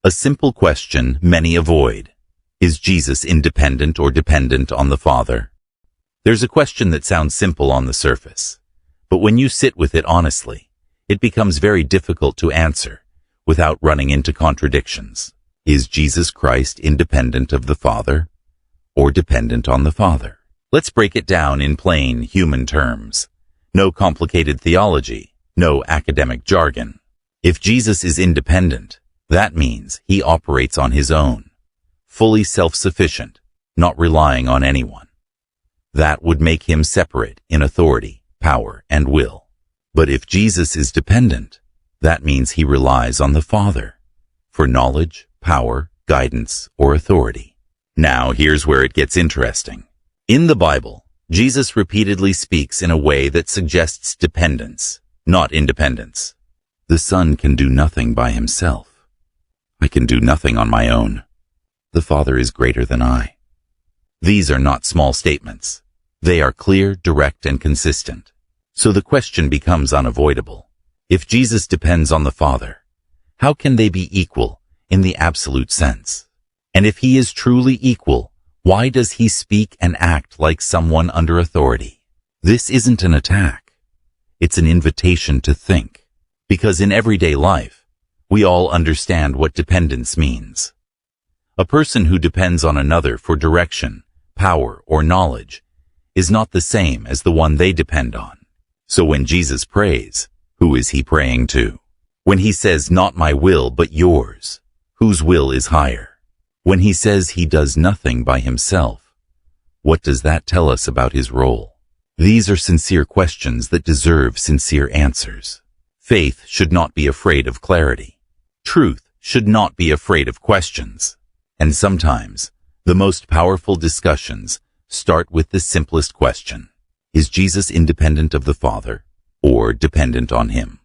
A simple question many avoid. Is Jesus independent or dependent on the Father? There's a question that sounds simple on the surface, but when you sit with it honestly, it becomes very difficult to answer without running into contradictions. Is Jesus Christ independent of the Father or dependent on the Father? Let's break it down in plain human terms. No complicated theology, no academic jargon. If Jesus is independent, that means he operates on his own, fully self-sufficient, not relying on anyone. That would make him separate in authority, power, and will. But if Jesus is dependent, that means he relies on the Father for knowledge, power, guidance, or authority. Now here's where it gets interesting. In the Bible, Jesus repeatedly speaks in a way that suggests dependence, not independence. The Son can do nothing by himself. I can do nothing on my own. The Father is greater than I. These are not small statements. They are clear, direct, and consistent. So the question becomes unavoidable. If Jesus depends on the Father, how can they be equal in the absolute sense? And if he is truly equal, why does he speak and act like someone under authority? This isn't an attack. It's an invitation to think. Because in everyday life, we all understand what dependence means. A person who depends on another for direction, power, or knowledge is not the same as the one they depend on. So when Jesus prays, who is he praying to? When he says, "Not my will, but yours," whose will is higher? When he says he does nothing by himself, what does that tell us about his role? These are sincere questions that deserve sincere answers. Faith should not be afraid of clarity. Truth should not be afraid of questions. And sometimes, the most powerful discussions start with the simplest question. Is Jesus independent of the Father or dependent on him?